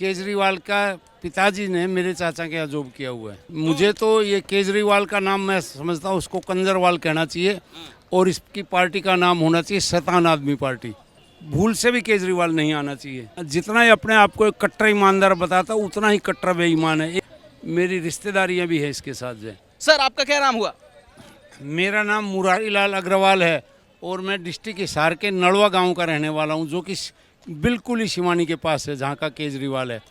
केजरीवाल का पिताजी ने मेरे चाचा के यहाँ जॉब किया हुआ है। मुझे तो ये केजरीवाल का नाम मैं समझता हूँ उसको कंजरवाल कहना चाहिए और इसकी पार्टी का नाम होना चाहिए शैतान आदमी पार्टी। भूल से भी केजरीवाल नहीं आना चाहिए। जितना ही अपने आप को एक कट्टर ईमानदार बताता उतना ही कट्टर बेईमान है। मेरी रिश्तेदारियाँ भी है इसके साथ जो। सर आपका क्या नाम हुआ? मेरा नाम मुरारी लाल अग्रवाल है और मैं डिस्ट्रिक्ट हिसार के नड़वा गांव का रहने वाला हूं, जो कि बिल्कुल ही शिवानी के पास है जहां का केजरीवाल है।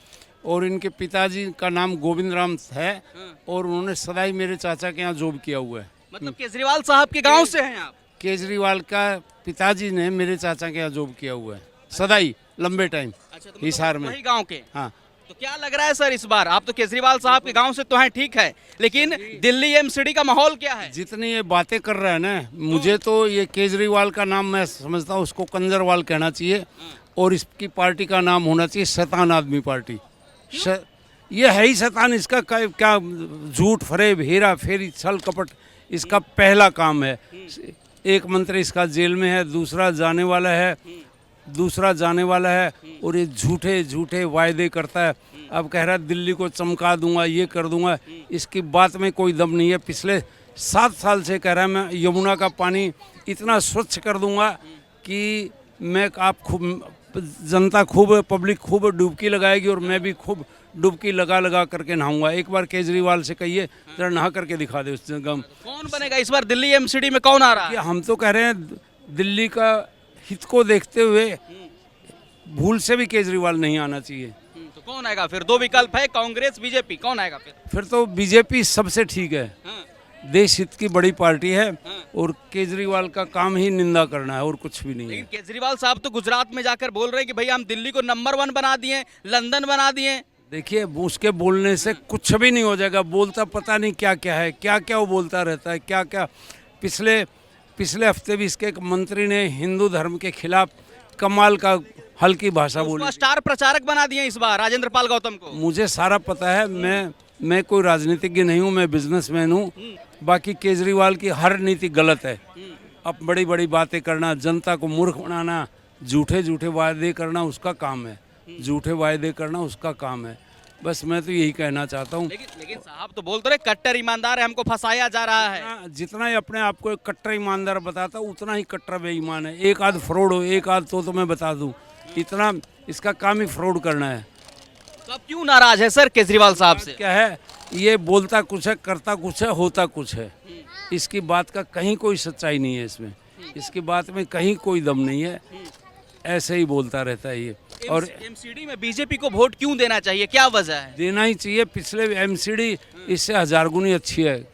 और इनके पिताजी का नाम गोविंद राम है और उन्होंने सदाई मेरे चाचा के यहाँ जॉब किया हुआ है। मतलब केजरीवाल साहब के गांव से हैं आप? केजरीवाल का पिताजी ने मेरे चाचा के यहाँ जॉब किया हुआ है सदाई लंबे टाइम। अच्छा, तो हिसार में वही गांव के। हाँ। तो क्या लग रहा है सर इस बार? आप तो केजरीवाल साहब के गांव से तो हैं, ठीक है, लेकिन दिल्ली एमसीडी का माहौल क्या है? जितनी ये बातें कर रहा है ना, मुझे तो ये केजरीवाल का नाम मैं समझता हूँ उसको कंजरवाल कहना चाहिए और इसकी पार्टी का नाम होना चाहिए शैतान आदमी पार्टी। ये है ही शैतान। इसका क्या झूठ फरेब हेरा फेरी छल कपट इसका पहला काम है। एक मंत्री इसका जेल में है, दूसरा जाने वाला है और ये झूठे झूठे वायदे करता है। अब कह रहा है दिल्ली को चमका दूंगा, ये कर दूंगा। इसकी बात में कोई दम नहीं है। पिछले 7 साल से कह रहा है मैं यमुना का पानी इतना स्वच्छ कर दूंगा कि मैं जनता खूब पब्लिक खूब डुबकी लगाएगी और मैं भी खूब डुबकी लगा करके नहाऊंगा। एक बार केजरीवाल से कहिए जरा नहा करके दिखा दे उस जगह। कौन बनेगा इस बार दिल्ली एमसीडी में? कौन आ रहा है? हम तो कह रहे हैं दिल्ली का हित को देखते हुए भूल से भी केजरीवाल नहीं आना चाहिए। तो कौन आएगा फिर? 2 विकल्प है, कांग्रेस बीजेपी, कौन आएगा फिर तो बीजेपी सबसे ठीक है। देश हित की बड़ी पार्टी है और केजरीवाल का काम ही निंदा करना है और कुछ भी नहीं है। लेकिन केजरीवाल साहब तो गुजरात में जाकर बोल रहे हैं कि भाई हम दिल्ली को नंबर 1 बना दिए, लंदन बना दिए। देखिए उसके बोलने से कुछ भी नहीं हो जाएगा। बोलता पता नहीं क्या क्या है, क्या क्या वो बोलता रहता है, क्या क्या। पिछले हफ्ते भी इसके एक मंत्री ने हिंदू धर्म के खिलाफ कमाल का हल्की भाषा बोली। स्टार प्रचारक बना दिए इस बार राजेंद्र पाल गौतम को। मुझे सारा पता है। मैं कोई राजनीतिज्ञ नहीं हूँ, मैं बिजनेसमैन हूँ। बाकी केजरीवाल की हर नीति गलत है। अब बड़ी बड़ी बातें करना, जनता को मूर्ख बनाना, झूठे वादे करना उसका काम है। झूठे वायदे करना उसका काम है। बस मैं तो यही कहना चाहता हूँ। लेकिन साहब तो बोलते रहे कट्टर ईमानदार है, हमको फंसाया जा रहा है। जितना ही अपने आप को एक कट्टर ईमानदार बताता उतना ही कट्टर बेईमान है। एक आध फ्रॉड हो, एक आध तो मैं बता दूं, इतना इसका काम ही फ्रॉड करना है। तो अब क्यों नाराज है सर केजरीवाल साहब से? क्या है, ये बोलता कुछ है, करता कुछ है, होता कुछ है। इसकी बात का कहीं कोई सच्चाई नहीं है। इसकी बात में कहीं कोई दम नहीं है। ऐसे ही बोलता रहता है ये। और एमसीडी में बीजेपी को वोट क्यों देना चाहिए, क्या वजह है? देना ही चाहिए। पिछले एमसीडी इससे 1000 गुनी अच्छी है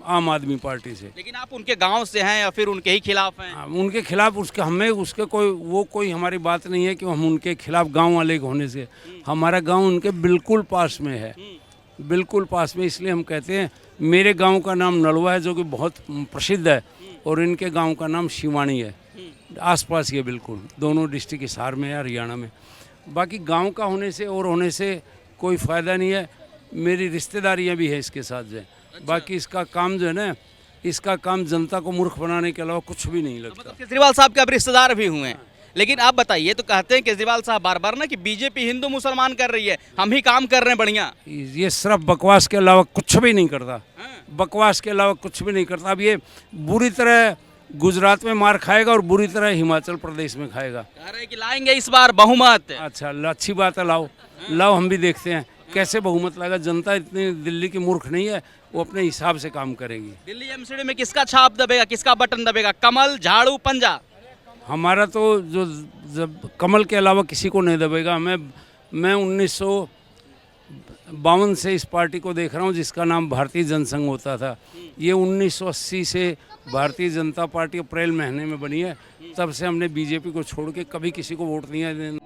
आम आदमी पार्टी से। लेकिन आप उनके गांव से हैं या फिर उनके ही खिलाफ हैं? उनके खिलाफ उसके कोई हमारी बात नहीं है कि हम उनके खिलाफ गांव वाले होने से। हमारा गांव उनके बिल्कुल पास में है, बिल्कुल पास में। इसलिए हम कहते हैं मेरे गांव का नाम नड़वा है जो कि बहुत प्रसिद्ध है और इनके गांव का नाम शिवानी है। आसपास ही है बिल्कुल, दोनों डिस्ट्रिक्ट हिसार में है, हरियाणा में। बाकी गांव का होने से और होने से कोई फ़ायदा नहीं है। मेरी रिश्तेदारियां भी है इसके साथ जो है। बाकी इसका काम जो है ना, इसका काम जनता को मूर्ख बनाने के अलावा कुछ भी नहीं लगता। मतलब केजरीवाल साहब के अब रिश्तेदार भी हुए हैं। लेकिन आप बताइए, तो कहते हैं केजरीवाल साहब बार बार ना कि बीजेपी हिंदू मुसलमान कर रही है, हम ही काम कर रहे हैं बढ़िया। ये सिर्फ बकवास के अलावा कुछ भी नहीं करता। बकवास के अलावा कुछ भी नहीं करता। अब ये बुरी तरह गुजरात में मार खाएगा और बुरी तरह हिमाचल प्रदेश में खाएगा। कह रहे हैं कि लाएंगे इस बार बहुमत। अच्छा, अच्छी बात है, लाओ हम भी देखते हैं कैसे बहुमत लाएगा। जनता इतनी दिल्ली की मूर्ख नहीं है, वो अपने हिसाब से काम करेगी। दिल्ली एमसीडी में किसका छाप दबेगा, किसका बटन दबेगा? कमल, झाड़ू, पंजा? हमारा तो जब कमल के अलावा किसी को नहीं दबेगा। मैं 1952 से इस पार्टी को देख रहा हूँ जिसका नाम भारतीय जनसंघ होता था। ये 1980 से भारतीय जनता पार्टी अप्रैल महीने में बनी है। तब से हमने बीजेपी को छोड़ के कभी किसी को वोट नहीं